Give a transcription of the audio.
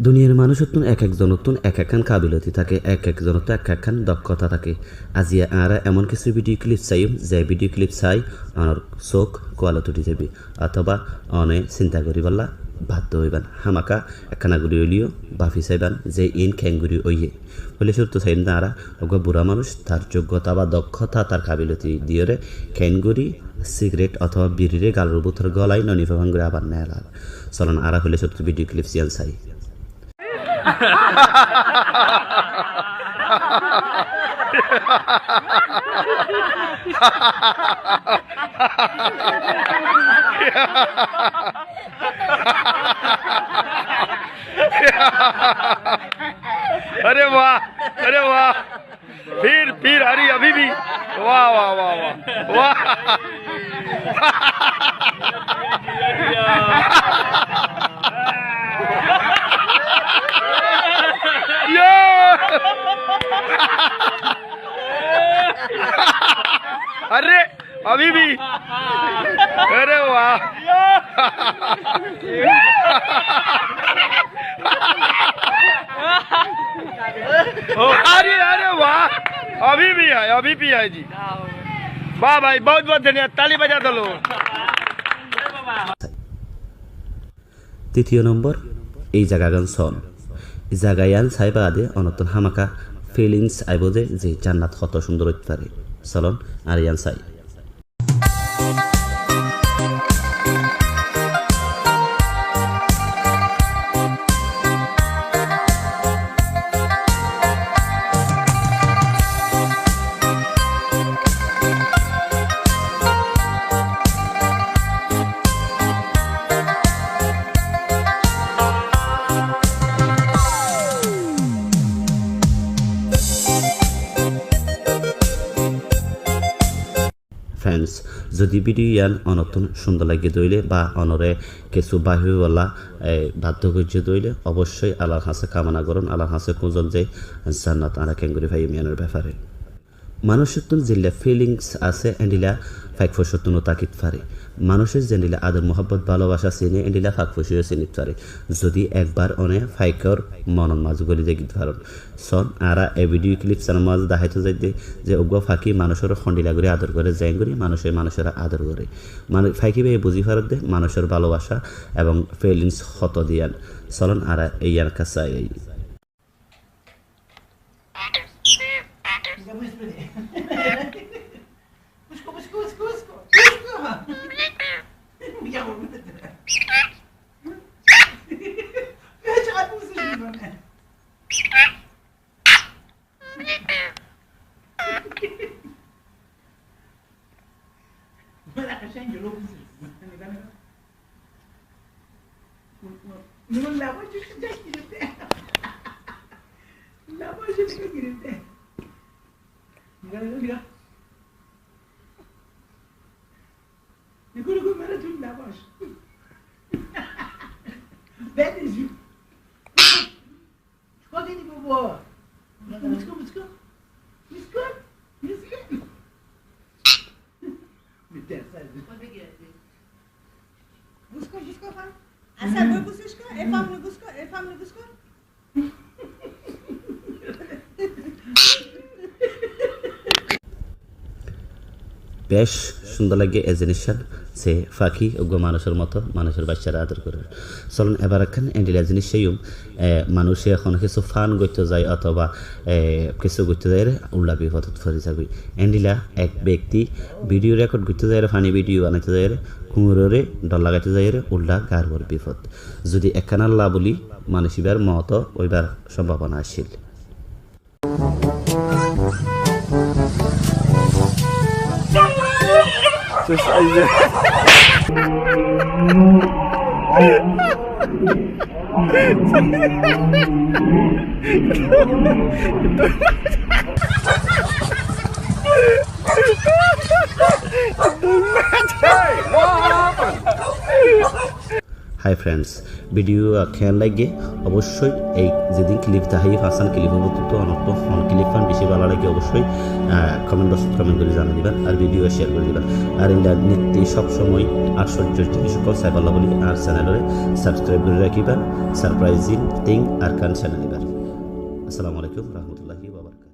দুনিয়ার মানুষত্ব এক একজনত্ব এক একখান কাবিলতি থাকে, এক একজনত্ব এক একখান দক্ষতা থাকে। আজিয়া আরা এমন কিছু ভিডিও ক্লিপ চাই যে ভিডিও ক্লিপ চাই আমার চোখ কোয়ালত উঠি যাবি অথবা অনে চিন্তা করি বললা বাধ্য হইবান হামাকা একখানা গুড়ি হইলিও বাফি চাইবান যে ইন খ্যাংগুড়ি ওইয়ে বলে সত্য চাইম না আরা ওগা বুড়া মানুষ তার যোগ্যতা বা দক্ষতা তার কাবিলতি দিয়ে খ্যাংগুড়ি সিগারেট অথবা বিড়িরে গালুর বুথর গলায় ননিফাভান করে আবার নেয় চলন আরা হলে সত্য ভিডিও ক্লিপ চিয়ান চাই। अरे वाह, अरे वाह, फिर अरे अभी भी वाह वाह वाह वाह वाह अरे अभी भी अरे वाह अरे अरे वाह अभी भी है जी। वाह भाई बहुत बहुत धन्यवाद, ताली बजा दो लोग। তৃতীয় নম্বর এই জায়গাগান সন জায়গায়ান সাইবা আদে অনতন হামাকা ফিলিংস আইব যে জান্নাত কত সুন্দর হইতে পারে চলন আর ইয়ান সাই। ফ্রেন্ডস যদি ভিডিও ইয়ান অনতন সুন্দর লাগে দইলে বা অনরে কিছু বাহিওয়ালা বাধ্য করছে দইলে অবশ্যই আল্লাহর হাসে কামনা করুন, আল্লাহর হাসে খুঁজন যে জান্নাত আরা ক্যাঙ্গুরি ভাই মিয়ানের ব্যাপারে মানুষের জিল্লা ফিলিংস আছে এন্ডিলা ফাইক ফসতুন তাকিত পারে মানুষের জেন্ডিলা আদর মোহাব্বত ভালোবাসা চিনে এন্ডিলা ফাঁক ফসিও চিনিত পারে যদি একবার অনে ফাইকর মনন মাঝ গলি দেখিত পারেন সন আরা এই ভিডিও ক্লিপ চার মাঝ দেখাইতে যাইতে যে অজ্ঞ ফাঁকি মানুষের খন্ডিলা করে আদর করে যাই করি মানুষের আদর করে মানে ফাঁকি ভাই বুঝি পারত দে মানুষের ভালোবাসা এবং ফিলিংস হত দিয়ান চলন আরা এই আর কাছে এই Busca, fam. Asa gue busca, fam ne busca. বেশ সুন্দর লাগে এই জিনিসটা সে ফাঁকি ওগো মানুষের মতো মানুষের বাচ্চারা আদর করে চলুন এবার একখান এন্ডিলা জিনিস সেইম মানুষে এখন কিছু ফান করতে যায় অথবা কিছু করতে যায় উল্লা বিপদত ফরি যাবি এন্ডিলা এক ব্যক্তি ভিডিও রেকর্ড করতে যায় ফানি ভিডিও বানাইতে যায় কুমুরে ডর লাগাইতে যায় উল্লা গারবর বিপদ যদি একখান আল্লাহ বলি মানুষিবার মত ওইবার সম্ভাবনা আসিল। হাই ফ্রেন্ডস ভিডিও খেয়াল লাগে অবশ্যই এই যেদিন ক্লিপ তাহাই হাসান ক্লিপ হবো তো অনর্থ ক্লিপ ফান বেশি ভালো লাগে অবশ্যই কমেন্ট বক্স কমেন্ট করে জানা দিবেন আর ভিডিও শেয়ার করে দিবেন আর ইন্ডিয়ার নীতি সবসময় আশ্চর্য জিনিস সকল সাইবাল্লা বলি আর চ্যানেলে সাবস্ক্রাইব করে রাখিবেন সারপ্রাইজিং থিং আর কান চ্যানেল দিবেন আসসালামু আলাইকুম রহমতুল্লাহি ওয়া বারাকাতুহু।